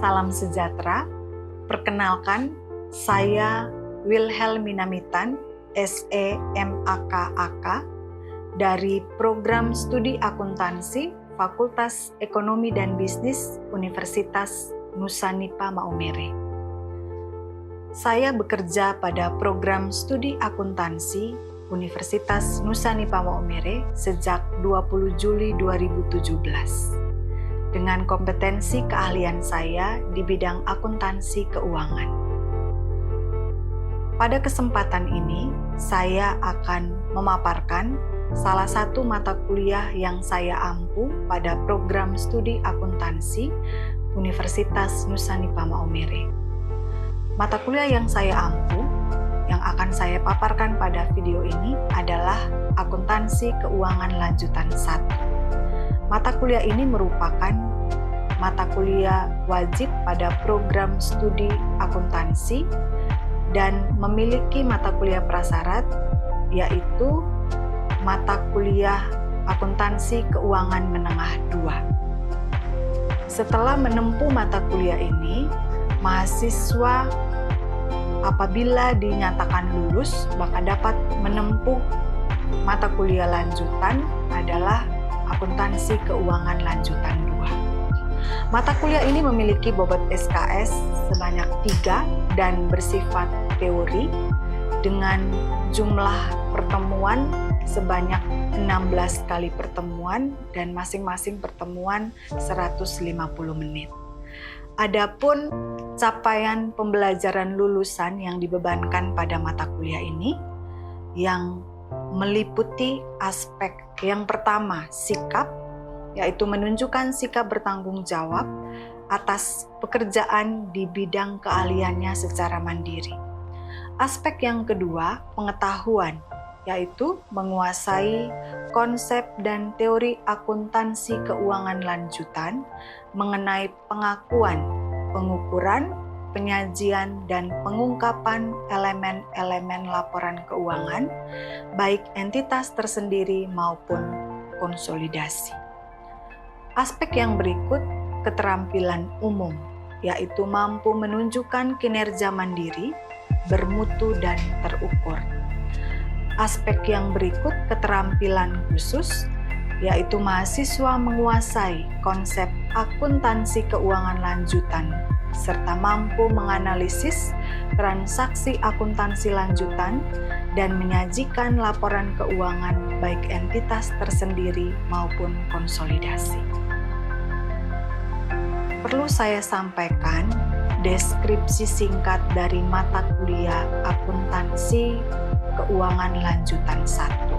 Salam sejahtera. Perkenalkan, saya Wilhelmina Mitan, SEMAKAK, dari Program Studi Akuntansi Fakultas Ekonomi dan Bisnis Universitas Nusa Nipah Maumere. Saya bekerja pada Program Studi Akuntansi Universitas Nusa Nipah Maumere sejak 20 Juli 2017. Dengan kompetensi keahlian saya di bidang akuntansi keuangan. Pada kesempatan ini, saya akan memaparkan salah satu mata kuliah yang saya ampu pada Program Studi Akuntansi Universitas Nusa Nipah Maumere. Mata kuliah yang saya ampu, yang akan saya paparkan pada video ini adalah Akuntansi Keuangan Lanjutan 1. Mata kuliah ini merupakan mata kuliah wajib pada program studi akuntansi dan memiliki mata kuliah prasyarat, yaitu mata kuliah Akuntansi Keuangan Menengah 2. Setelah menempuh mata kuliah ini, mahasiswa apabila dinyatakan lulus maka dapat menempuh mata kuliah lanjutan adalah Akuntansi Keuangan Lanjutan 2. Mata kuliah ini memiliki bobot SKS sebanyak 3 dan bersifat teori dengan jumlah pertemuan sebanyak 16 kali pertemuan dan masing-masing pertemuan 150 menit. Adapun capaian pembelajaran lulusan yang dibebankan pada mata kuliah ini yang meliputi aspek yang pertama, sikap, yaitu menunjukkan sikap bertanggung jawab atas pekerjaan di bidang keahliannya secara mandiri. Aspek yang kedua, pengetahuan, yaitu menguasai konsep dan teori akuntansi keuangan lanjutan mengenai pengakuan, pengukuran, penyajian, dan pengungkapan elemen-elemen laporan keuangan, baik entitas tersendiri maupun konsolidasi. Aspek yang berikut, keterampilan umum, yaitu mampu menunjukkan kinerja mandiri, bermutu, dan terukur. Aspek yang berikut, keterampilan khusus, yaitu mahasiswa menguasai konsep akuntansi keuangan lanjutan, serta mampu menganalisis transaksi akuntansi lanjutan dan menyajikan laporan keuangan baik entitas tersendiri maupun konsolidasi. Perlu saya sampaikan deskripsi singkat dari mata kuliah Akuntansi Keuangan Lanjutan 1.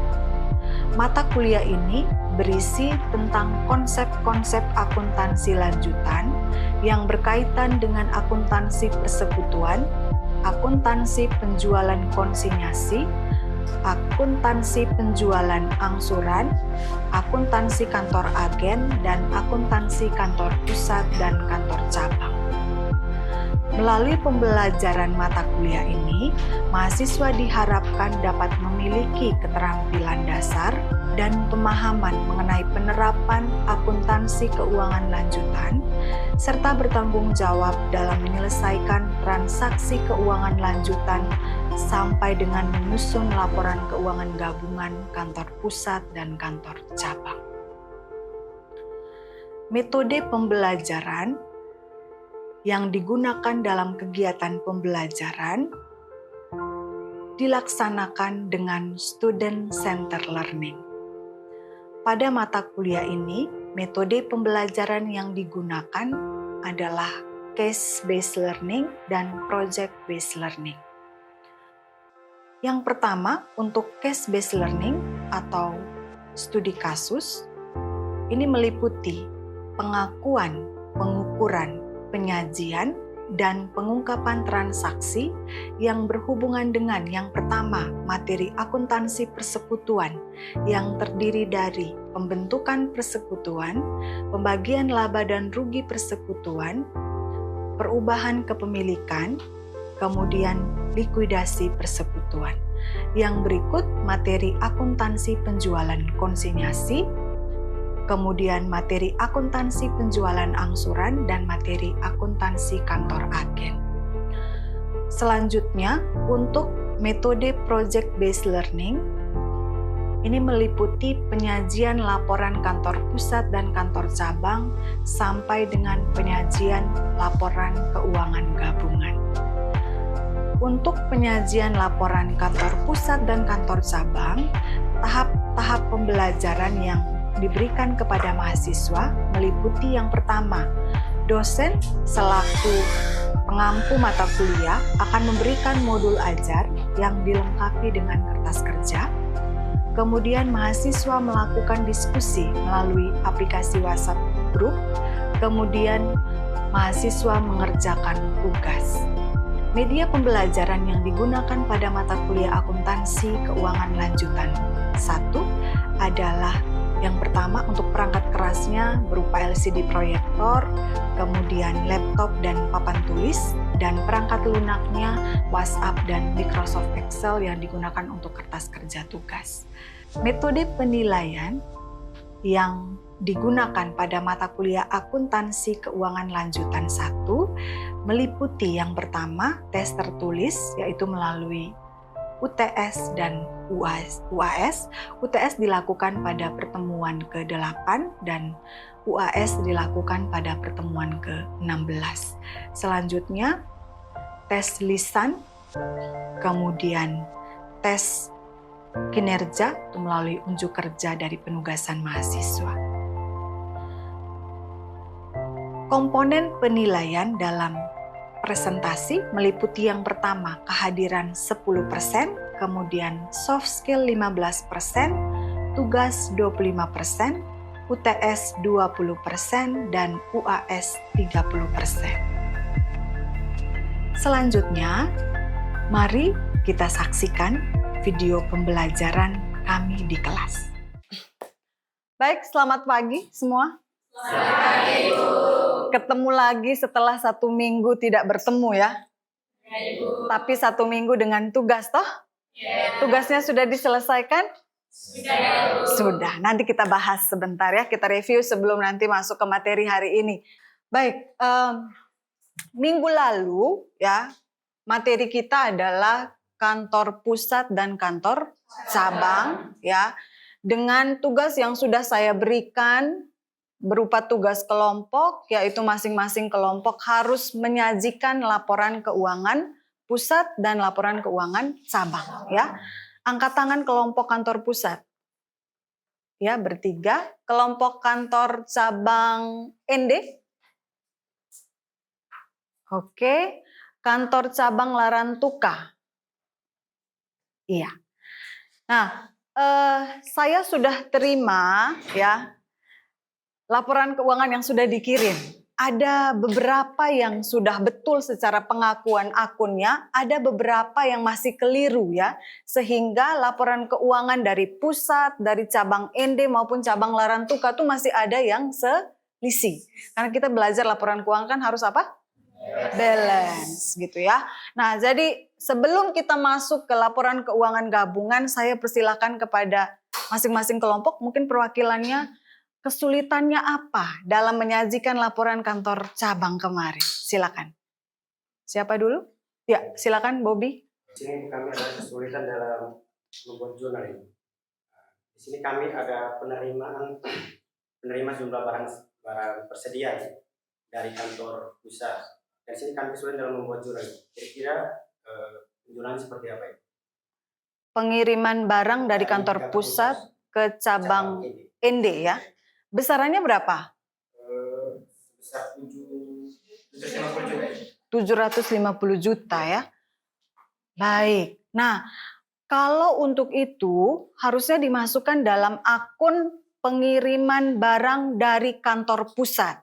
Mata kuliah ini berisi tentang konsep-konsep akuntansi lanjutan yang berkaitan dengan akuntansi persekutuan, akuntansi penjualan konsinyasi, akuntansi penjualan angsuran, akuntansi kantor agen, dan akuntansi kantor pusat dan kantor cabang. Melalui pembelajaran mata kuliah ini, mahasiswa diharapkan dapat memiliki keterampilan dasar dan pemahaman mengenai penerapan akuntansi keuangan lanjutan, serta bertanggung jawab dalam menyelesaikan transaksi keuangan lanjutan sampai dengan menyusun laporan keuangan gabungan kantor pusat dan kantor cabang. Metode pembelajaran yang digunakan dalam kegiatan pembelajaran dilaksanakan dengan student-centered learning. Pada mata kuliah ini, metode pembelajaran yang digunakan adalah case-based learning dan project-based learning. Yang pertama, untuk case-based learning atau studi kasus, ini meliputi pengakuan, pengukuran, penyajian, dan pengungkapan transaksi yang berhubungan dengan yang pertama, materi akuntansi persekutuan yang terdiri dari pembentukan persekutuan, pembagian laba dan rugi persekutuan, perubahan kepemilikan, kemudian likuidasi persekutuan. Yang berikut materi akuntansi penjualan konsinyasi, kemudian materi akuntansi penjualan angsuran, dan materi akuntansi kantor agen. Selanjutnya, untuk metode project based learning, ini meliputi penyajian laporan kantor pusat dan kantor cabang sampai dengan penyajian laporan keuangan gabungan. Untuk penyajian laporan kantor pusat dan kantor cabang, tahap-tahap pembelajaran yang diberikan kepada mahasiswa meliputi yang pertama, dosen selaku pengampu mata kuliah akan memberikan modul ajar yang dilengkapi dengan kertas kerja. Kemudian mahasiswa melakukan diskusi melalui aplikasi WhatsApp Group. Kemudian mahasiswa mengerjakan tugas. Media pembelajaran yang digunakan pada mata kuliah akuntansi keuangan lanjutan 1 adalah yang pertama untuk perangkat kerasnya berupa LCD proyektor, kemudian laptop dan papan tulis, dan perangkat lunaknya WhatsApp dan Microsoft Excel yang digunakan untuk kertas kerja tugas. Metode penilaian yang digunakan pada mata kuliah akuntansi keuangan lanjutan 1 meliputi yang pertama tes tertulis, yaitu melalui UTS dan UAS. UTS dilakukan pada pertemuan ke-8 dan UAS dilakukan pada pertemuan ke-16. Selanjutnya tes lisan, kemudian tes kinerja itu melalui unjuk kerja dari penugasan mahasiswa. Komponen penilaian dalam presentasi meliputi yang pertama kehadiran 10%, kemudian soft skill 15%, tugas 25%, UTS 20%, dan UAS 30%. Selanjutnya, mari kita saksikan video pembelajaran kami di kelas. Baik, selamat pagi semua. Selamat pagi, Ibu. Ketemu lagi setelah 1 minggu tidak bertemu ya. Ya, Ibu. Tapi 1 minggu dengan tugas toh? Ya. Tugasnya sudah diselesaikan? Sudah, ya, Ibu. Sudah, nanti kita bahas sebentar ya. Kita review sebelum nanti masuk ke materi hari ini. Baik, minggu lalu ya, materi kita adalah kantor pusat dan kantor cabang ya, dengan tugas yang sudah saya berikan berupa tugas kelompok, yaitu masing-masing kelompok harus menyajikan laporan keuangan pusat dan laporan keuangan cabang ya. Angkat tangan kelompok kantor pusat ya, bertiga. Kelompok kantor cabang ND, oke. Kantor cabang Larantuka. Iya. Nah, saya sudah terima ya laporan keuangan yang sudah dikirim. Ada beberapa yang sudah betul secara pengakuan akunnya, ada beberapa yang masih keliru ya. Sehingga laporan keuangan dari pusat, dari cabang ND maupun cabang Larantuka itu masih ada yang selisih. Karena kita belajar laporan keuangan kan harus apa? Balance gitu ya. Nah, jadi sebelum kita masuk ke laporan keuangan gabungan, saya persilakan kepada masing-masing kelompok, mungkin perwakilannya kesulitannya apa dalam menyajikan laporan kantor cabang kemarin. Silakan. Siapa dulu? Ya, silakan Bobby. Di sini kami ada kesulitan dalam membuat jurnal ini. Di sini kami ada penerima jumlah barang persediaan dari kantor pusat. Di sini kami kesulitan dalam membuat jurnal. Kira-kira jurnalnya seperti apa ya? Pengiriman barang dari kantor pusat ke cabang ND ya. Besarannya berapa? Sebesar 750 juta. 750 juta ya. Baik. Nah, kalau untuk itu harusnya dimasukkan dalam akun pengiriman barang dari kantor pusat.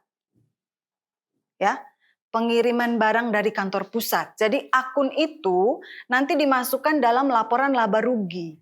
Ya. Pengiriman barang dari kantor pusat. Jadi akun itu nanti dimasukkan dalam laporan laba rugi.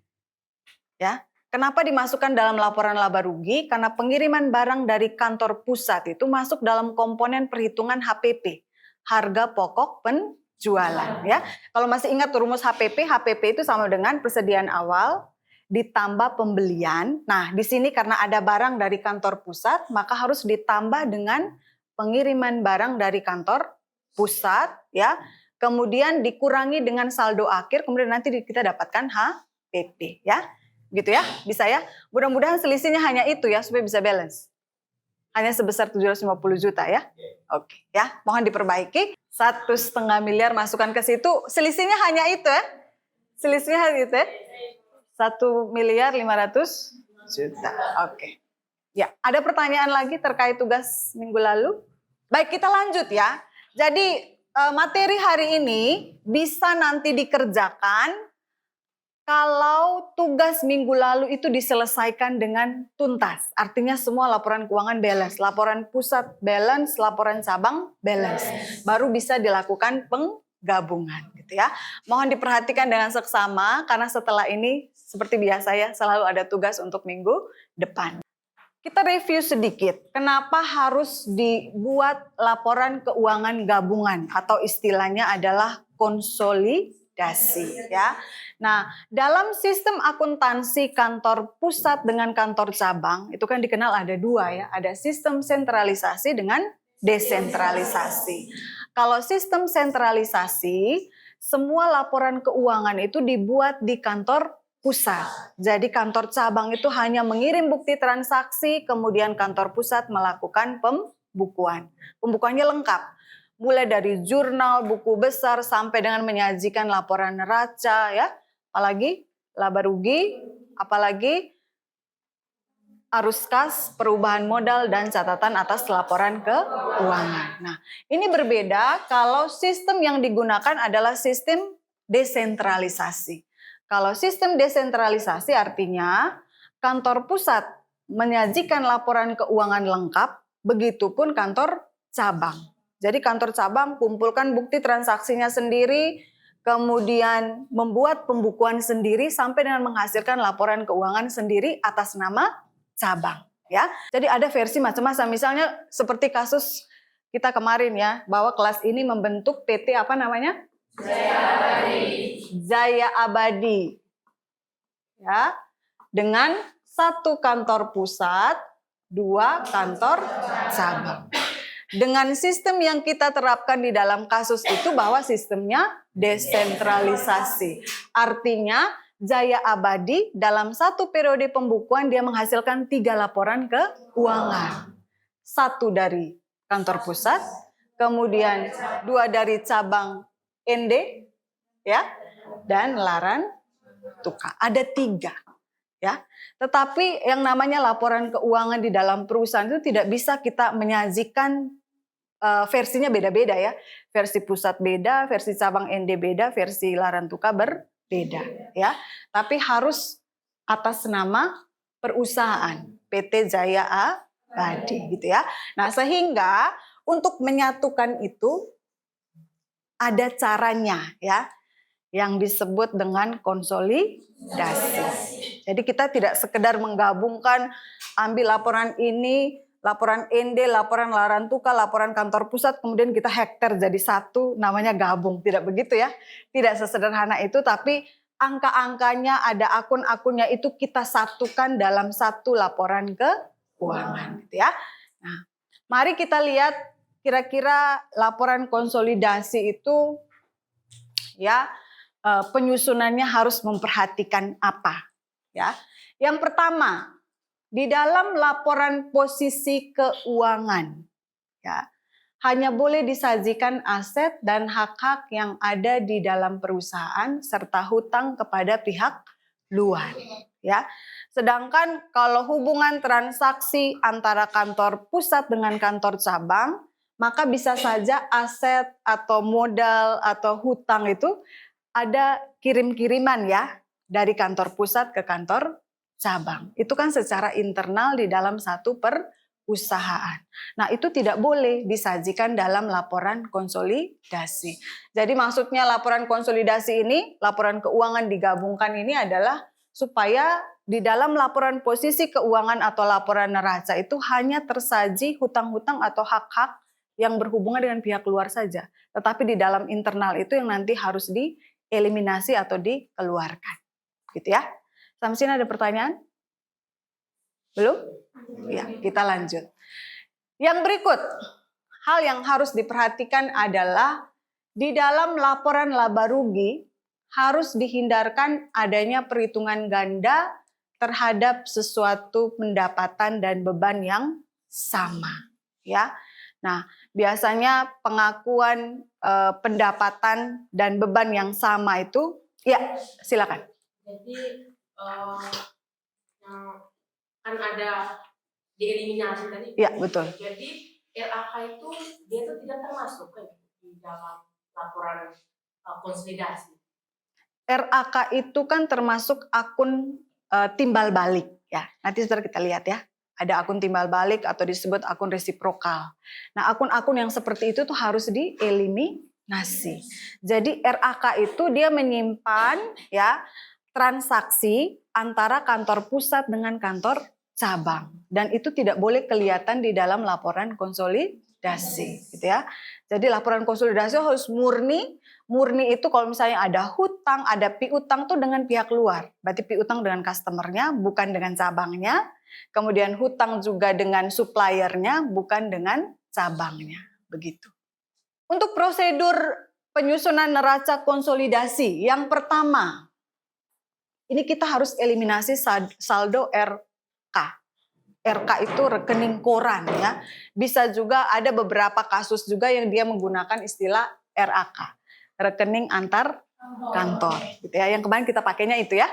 Ya. Kenapa dimasukkan dalam laporan laba rugi? Karena pengiriman barang dari kantor pusat itu masuk dalam komponen perhitungan HPP, harga pokok penjualan ya. Kalau masih ingat rumus HPP, HPP itu sama dengan persediaan awal ditambah pembelian. Nah, di sini karena ada barang dari kantor pusat, maka harus ditambah dengan pengiriman barang dari kantor pusat, ya. Kemudian dikurangi dengan saldo akhir, kemudian nanti kita dapatkan HPP, ya. Gitu ya, bisa ya. Mudah-mudahan selisihnya hanya itu ya, supaya bisa balance. Hanya sebesar 750 juta ya. Oke, ya. Mohon diperbaiki. 1,5 miliar masukkan ke situ, selisihnya hanya itu ya. Selisihnya hanya itu ya. 1.500.000.000 juta. Oke. Ya, ada pertanyaan lagi terkait tugas minggu lalu? Baik, kita lanjut ya. Jadi materi hari ini bisa nanti dikerjakan kalau tugas minggu lalu itu diselesaikan dengan tuntas. Artinya semua laporan keuangan balance, laporan pusat balance, laporan cabang balance. Baru bisa dilakukan penggabungan gitu ya. Mohon diperhatikan dengan seksama karena setelah ini seperti biasa ya selalu ada tugas untuk minggu depan. Kita review sedikit, kenapa harus dibuat laporan keuangan gabungan atau istilahnya adalah konsolidasi ya. Nah, dalam sistem akuntansi kantor pusat dengan kantor cabang itu kan dikenal ada dua ya, ada sistem sentralisasi dengan desentralisasi. Kalau sistem sentralisasi, semua laporan keuangan itu dibuat di kantor pusat. Jadi kantor cabang itu hanya mengirim bukti transaksi, kemudian kantor pusat melakukan pembukuan. Pembukuannya lengkap. Mulai dari jurnal, buku besar, sampai dengan menyajikan laporan neraca, ya. Apalagi laba rugi, apalagi arus kas, perubahan modal, dan catatan atas laporan keuangan. Nah, ini berbeda kalau sistem yang digunakan adalah sistem desentralisasi. Kalau sistem desentralisasi artinya kantor pusat menyajikan laporan keuangan lengkap, begitupun kantor cabang. Jadi kantor cabang kumpulkan bukti transaksinya sendiri, kemudian membuat pembukuan sendiri sampai dengan menghasilkan laporan keuangan sendiri atas nama cabang. Ya, jadi ada versi macam-macam. Misalnya seperti kasus kita kemarin ya, bahwa kelas ini membentuk PT apa namanya? Jaya Abadi. Ya, dengan 1 kantor pusat, 2 kantor cabang. Dengan sistem yang kita terapkan di dalam kasus itu bahwa sistemnya desentralisasi. Artinya Jaya Abadi dalam 1 periode pembukuan dia menghasilkan 3 laporan keuangan. 1 dari kantor pusat, kemudian 2 dari cabang ND, ya, dan laran tukar. Ada 3, ya. Tetapi yang namanya laporan keuangan di dalam perusahaan itu tidak bisa kita menyajikan versinya beda-beda ya. Versi pusat beda, versi cabang ND beda, versi laran tukar berbeda, ya. Tapi harus atas nama perusahaan PT Jaya Abadi, gitu ya. Nah, sehingga untuk menyatukan itu ada caranya ya, yang disebut dengan konsolidasi. Jadi kita tidak sekedar menggabungkan, ambil laporan ini, laporan ND, laporan laran tukar, laporan kantor pusat, kemudian kita hektar jadi 1, namanya gabung. Tidak begitu ya, tidak sesederhana itu, tapi angka-angkanya, ada akun-akunnya itu kita satukan dalam 1 laporan keuangan, gitu ya. Nah, mari kita lihat kira-kira laporan konsolidasi itu ya penyusunannya harus memperhatikan apa ya. Yang pertama, di dalam laporan posisi keuangan ya, hanya boleh disajikan aset dan hak-hak yang ada di dalam perusahaan serta hutang kepada pihak luar ya. Sedangkan kalau hubungan transaksi antara kantor pusat dengan kantor cabang, maka bisa saja aset atau modal atau hutang itu ada kirim-kiriman ya dari kantor pusat ke kantor cabang. Itu kan secara internal di dalam 1 perusahaan. Nah, itu tidak boleh disajikan dalam laporan konsolidasi. Jadi maksudnya laporan konsolidasi ini, laporan keuangan digabungkan ini adalah supaya di dalam laporan posisi keuangan atau laporan neraca itu hanya tersaji hutang-hutang atau hak-hak yang berhubungan dengan pihak luar saja. Tetapi di dalam internal itu yang nanti harus dieliminasi atau dikeluarkan. Gitu ya. Sampai sini ada pertanyaan? Belum? Ya, kita lanjut. Yang berikut, hal yang harus diperhatikan adalah di dalam laporan laba rugi harus dihindarkan adanya perhitungan ganda terhadap sesuatu pendapatan dan beban yang sama, ya. Nah, biasanya pengakuan pendapatan dan beban yang sama itu, ya, silakan. Jadi yang kan ada dieliminasi tadi. Ya, betul. Jadi RAK itu dia tuh tidak termasuk kan di dalam laporan konsolidasi. RAK itu kan termasuk akun timbal balik, ya. Nanti saudara kita lihat ya. Ada akun timbal balik atau disebut akun resiprokal. Nah, akun-akun yang seperti itu tuh harus dieliminasi. Jadi RAK itu dia menyimpan ya transaksi antara kantor pusat dengan kantor cabang, dan itu tidak boleh kelihatan di dalam laporan konsolidasi, gitu ya. Jadi laporan konsolidasi harus murni itu kalau misalnya ada hutang, ada piutang tuh dengan pihak luar. Berarti piutang dengan customernya, bukan dengan cabangnya. Kemudian hutang juga dengan suppliernya, bukan dengan cabangnya. Begitu. Untuk prosedur penyusunan neraca konsolidasi, yang pertama, ini kita harus eliminasi saldo RK. RK itu rekening koran ya. Bisa juga ada beberapa kasus juga yang dia menggunakan istilah RAK, rekening antar kantor, gitu ya. Yang kemarin kita pakainya itu ya.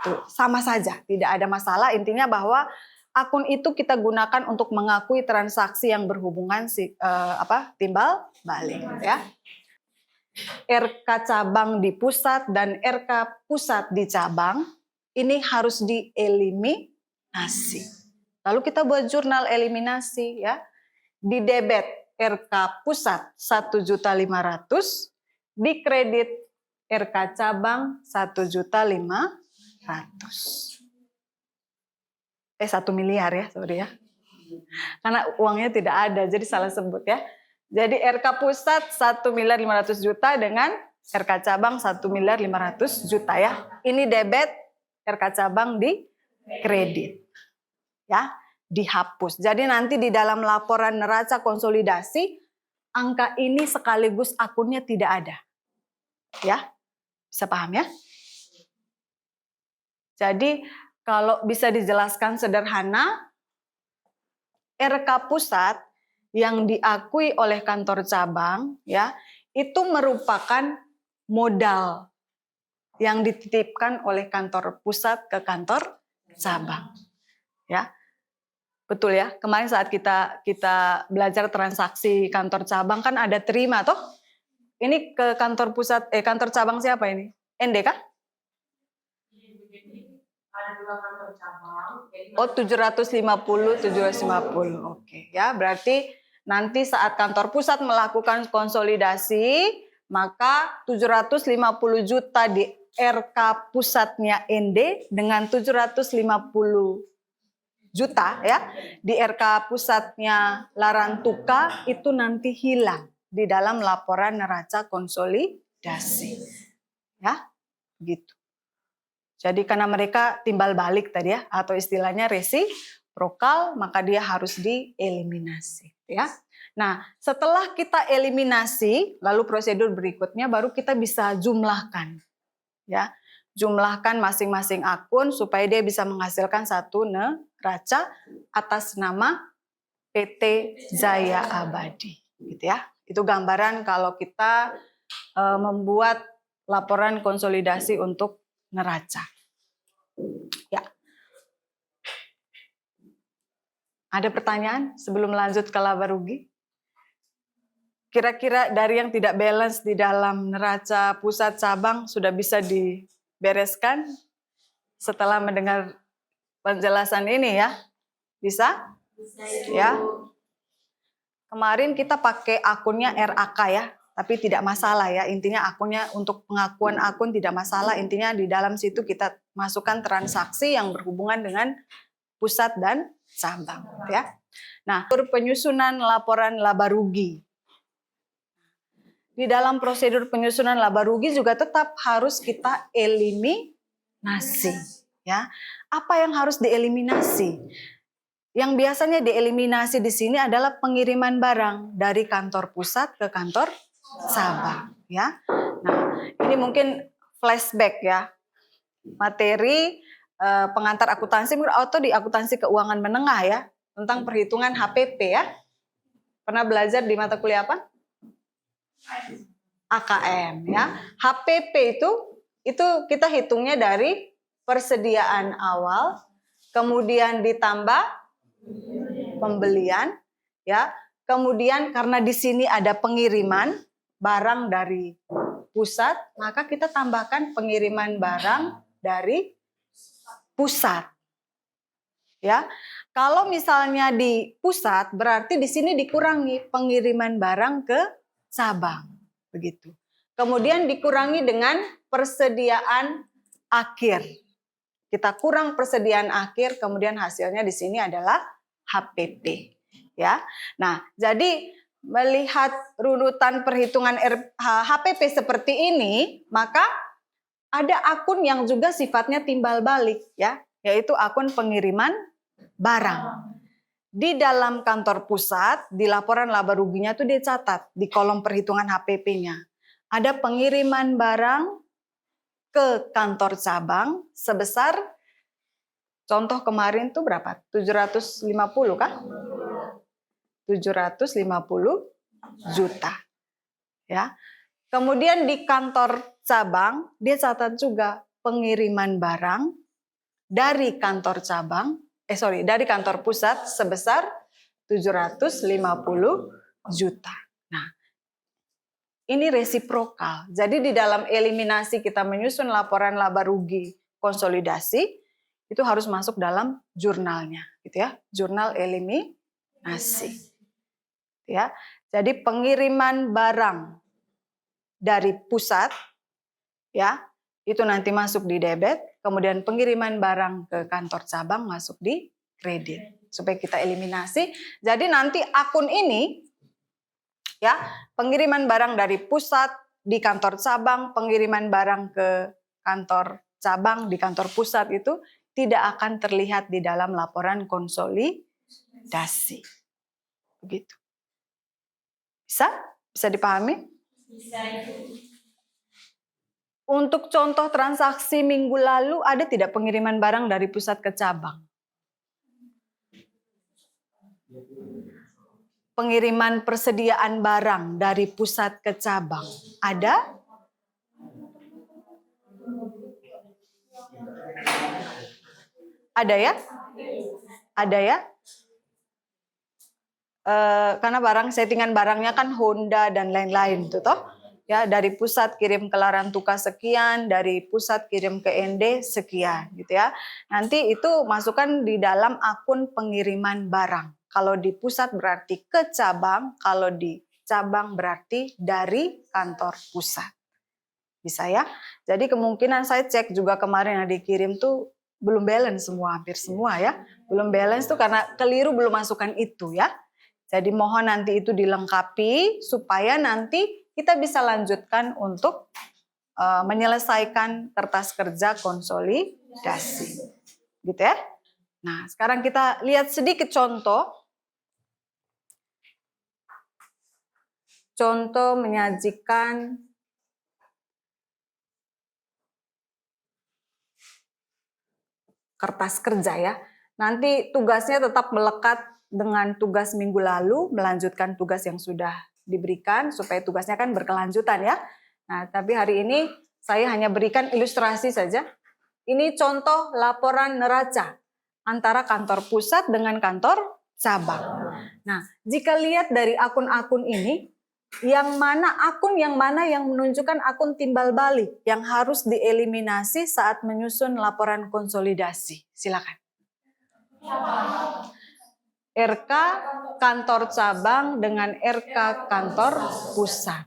Tuh, sama saja, tidak ada masalah. Intinya bahwa akun itu kita gunakan untuk mengakui transaksi yang berhubungan timbal balik ya. RK cabang di pusat dan RK pusat di cabang ini harus dieliminasi. Lalu kita buat jurnal eliminasi ya. Di debit RK pusat 1.500.000, di kredit RK cabang 1.500.000. 1 miliar ya, sorry ya. Karena uangnya tidak ada, jadi salah sebut ya. Jadi RK pusat 1.500.000.000 dengan RK cabang 1.500.000.000 ya. Ini debit, RK cabang di kredit. Ya, dihapus. Jadi nanti di dalam laporan neraca konsolidasi, angka ini sekaligus akunnya tidak ada. Ya, bisa paham ya? Jadi kalau bisa dijelaskan sederhana, RK pusat yang diakui oleh kantor cabang ya, itu merupakan modal yang dititipkan oleh kantor pusat ke kantor cabang. Ya. Betul ya. Kemarin saat kita belajar transaksi kantor cabang kan ada terima toh? Ini ke kantor pusat kantor cabang siapa ini? ND kan? Ada 2 kantor cabang. Oh, 750. Oke, ya. Berarti nanti saat kantor pusat melakukan konsolidasi, maka 750 juta di RK pusatnya ND dengan 750 juta ya di RK pusatnya Larantuka itu nanti hilang di dalam laporan neraca konsolidasi. Ya, gitu. Jadi karena mereka timbal balik tadi ya, atau istilahnya resiprokal, maka dia harus dieliminasi ya. Nah, setelah kita eliminasi, lalu prosedur berikutnya baru kita bisa jumlahkan. Ya, jumlahkan masing-masing akun supaya dia bisa menghasilkan satu neraca atas nama PT Jaya Abadi, gitu ya. Itu gambaran kalau kita membuat laporan konsolidasi untuk neraca. Ya. Ada pertanyaan sebelum lanjut ke laba rugi? Kira-kira dari yang tidak balance di dalam neraca pusat cabang sudah bisa dibereskan setelah mendengar penjelasan ini ya? Bisa? Bisa ya. Kemarin kita pakai akunnya RAK ya. Tapi tidak masalah ya, intinya akunnya untuk pengakuan akun tidak masalah, intinya di dalam situ kita masukkan transaksi yang berhubungan dengan pusat dan cabang ya. Nah, penyusunan laporan laba rugi. Di dalam prosedur penyusunan laba rugi juga tetap harus kita eliminasi ya. Apa yang harus dieliminasi? Yang biasanya dieliminasi di sini adalah pengiriman barang dari kantor pusat ke kantor cabang, ya. Nah, ini mungkin flashback ya. Materi pengantar akuntansi atau di akuntansi keuangan menengah ya, tentang perhitungan HPP ya. Pernah belajar di mata kuliah apa? AKM ya. HPP itu kita hitungnya dari persediaan awal, kemudian ditambah pembelian ya. Kemudian karena di sini ada pengiriman barang dari pusat, maka kita tambahkan pengiriman barang dari pusat. Ya. Kalau misalnya di pusat berarti di sini dikurangi pengiriman barang ke cabang, begitu. Kemudian dikurangi dengan persediaan akhir. Kita kurang persediaan akhir, kemudian hasilnya di sini adalah HPP. Ya, nah jadi melihat runutan perhitungan HPP seperti ini, maka ada akun yang juga sifatnya timbal balik, ya, yaitu akun pengiriman barang. Di dalam kantor pusat, di laporan laba ruginya itu dicatat di kolom perhitungan HPP-nya. Ada pengiriman barang ke kantor cabang sebesar, contoh kemarin tuh berapa? 750 kah? 750 juta. Ya. Kemudian di kantor cabang dia catat juga pengiriman barang dari kantor cabang, dari kantor pusat sebesar 750 juta. Nah, ini resiprokal. Jadi di dalam eliminasi kita menyusun laporan laba rugi konsolidasi, itu harus masuk dalam jurnalnya, gitu ya. Jurnal eliminasi. Ya. Jadi pengiriman barang dari pusat ya, itu nanti masuk di debit, kemudian pengiriman barang ke kantor cabang masuk di kredit. Supaya kita eliminasi. Jadi nanti akun ini ya, pengiriman barang dari pusat di kantor cabang, pengiriman barang ke kantor cabang di kantor pusat itu tidak akan terlihat di dalam laporan konsolidasi. Begitu. Bisa? Bisa dipahami? Bisa, Ibu. Untuk contoh transaksi minggu lalu ada tidak pengiriman barang dari pusat ke cabang? Pengiriman persediaan barang dari pusat ke cabang ada? Ada ya? Ada ya? Karena barang settingan barangnya kan Honda dan lain-lain tuh toh. Ya, dari pusat kirim ke Larantuka sekian, dari pusat kirim ke ND sekian gitu ya. Nanti itu masukkan di dalam akun pengiriman barang. Kalau di pusat berarti ke cabang, kalau di cabang berarti dari kantor pusat. Bisa ya? Jadi kemungkinan saya cek juga kemarin yang dikirim tuh belum balance semua, hampir semua ya. Belum balance tuh karena keliru belum masukkan itu ya. Jadi mohon nanti itu dilengkapi supaya nanti kita bisa lanjutkan untuk menyelesaikan kertas kerja konsolidasi. Gitu ya. Nah, sekarang kita lihat sedikit contoh. Contoh menyajikan kertas kerja ya. Nanti tugasnya tetap melekat dengan tugas minggu lalu, melanjutkan tugas yang sudah diberikan supaya tugasnya kan berkelanjutan ya. Nah, tapi hari ini saya hanya berikan ilustrasi saja. Ini contoh laporan neraca antara kantor pusat dengan kantor cabang. Nah, jika lihat dari akun-akun ini, yang mana yang menunjukkan akun timbal balik yang harus dieliminasi saat menyusun laporan konsolidasi. Silakan. RK kantor cabang dengan RK kantor pusat.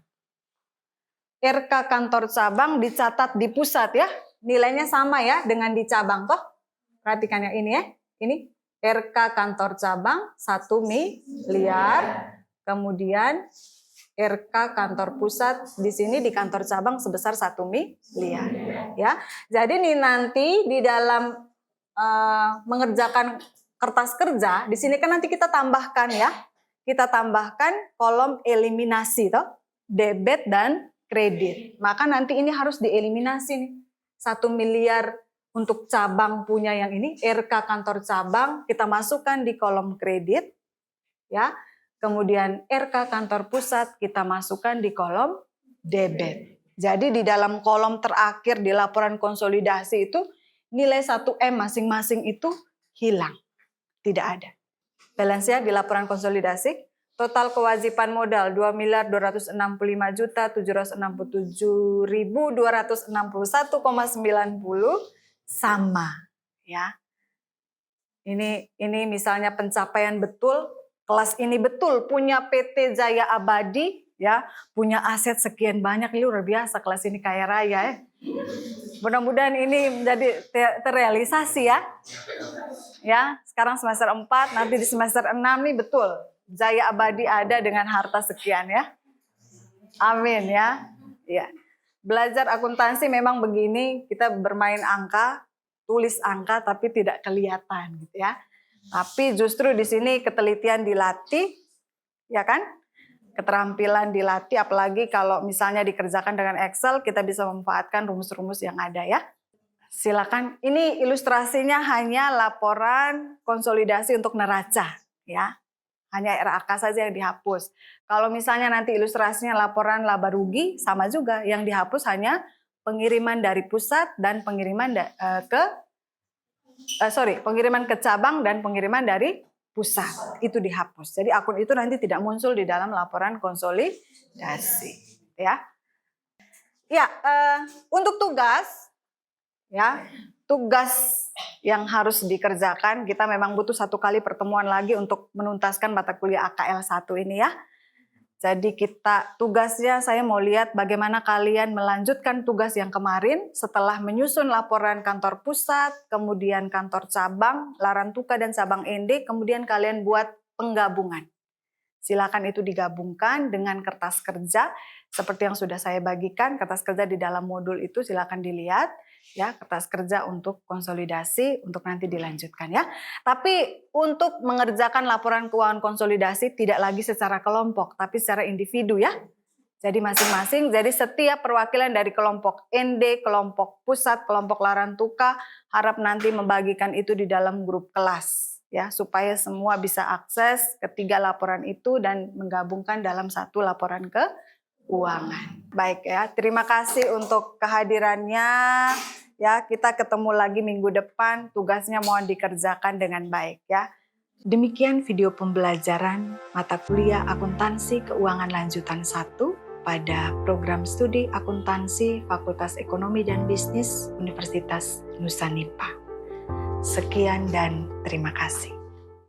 RK kantor cabang dicatat di pusat ya. Nilainya sama ya dengan di cabang toh. Perhatikan yang ini ya. Ini RK kantor cabang 1 miliar. Kemudian RK kantor pusat di sini di kantor cabang sebesar 1 miliar ya. Jadi nih nanti di dalam mengerjakan kertas kerja, di sini kan nanti kita tambahkan ya. Kita tambahkan kolom eliminasi toh, debit dan kredit. Maka nanti ini harus dieliminasi nih. 1 miliar untuk cabang punya yang ini, RK kantor cabang kita masukkan di kolom kredit ya. Kemudian RK kantor pusat kita masukkan di kolom debit. Jadi di dalam kolom terakhir di laporan konsolidasi itu nilai 1M masing-masing itu hilang. Tidak ada. Balance ya di laporan konsolidasi. Total kewajiban modal 2.265.767.261,90 sama ya. Ini misalnya pencapaian betul, kelas ini betul punya PT Jaya Abadi ya, punya aset sekian banyak, luar biasa kelas ini kaya raya ya. Mudah-mudahan ini menjadi terrealisasi ya. Ya, sekarang semester 4, nanti di semester 6 nih betul. Jaya Abadi ada dengan harta sekian ya. Amin ya. Ya. Belajar akuntansi memang begini, kita bermain angka, tulis angka tapi tidak kelihatan gitu ya. Tapi justru di sini ketelitian dilatih, ya kan? Keterampilan dilatih, apalagi kalau misalnya dikerjakan dengan Excel, kita bisa memanfaatkan rumus-rumus yang ada ya. Silakan, ini ilustrasinya hanya laporan konsolidasi untuk neraca ya. Hanya RAK saja yang dihapus. Kalau misalnya nanti ilustrasinya laporan laba rugi, sama juga, yang dihapus hanya pengiriman dari pusat dan pengiriman pengiriman ke cabang dan pengiriman dari pusat, itu dihapus. Jadi akun itu nanti tidak muncul di dalam laporan konsolidasi ya. Ya, untuk tugas ya, tugas yang harus dikerjakan, kita memang butuh 1 kali pertemuan lagi untuk menuntaskan mata kuliah AKL 1 ini ya. Jadi tugasnya saya mau lihat bagaimana kalian melanjutkan tugas yang kemarin setelah menyusun laporan kantor pusat, kemudian kantor cabang, Larantuka dan cabang ND, kemudian kalian buat penggabungan. Silakan itu digabungkan dengan kertas kerja seperti yang sudah saya bagikan, kertas kerja di dalam modul itu silakan dilihat ya, kertas kerja untuk konsolidasi untuk nanti dilanjutkan ya. Tapi untuk mengerjakan laporan keuangan konsolidasi tidak lagi secara kelompok tapi secara individu ya. Jadi masing-masing, jadi setiap perwakilan dari kelompok ND, kelompok pusat, kelompok Larantuka harap nanti membagikan itu di dalam grup kelas ya, supaya semua bisa akses ketiga laporan itu dan menggabungkan dalam satu laporan keuangan. Baik ya, terima kasih untuk kehadirannya. Ya, kita ketemu lagi minggu depan. Tugasnya mohon dikerjakan dengan baik ya. Demikian video pembelajaran mata kuliah akuntansi keuangan lanjutan 1 pada program studi akuntansi Fakultas Ekonomi dan Bisnis Universitas Nusa Nipah. Sekian dan terima kasih.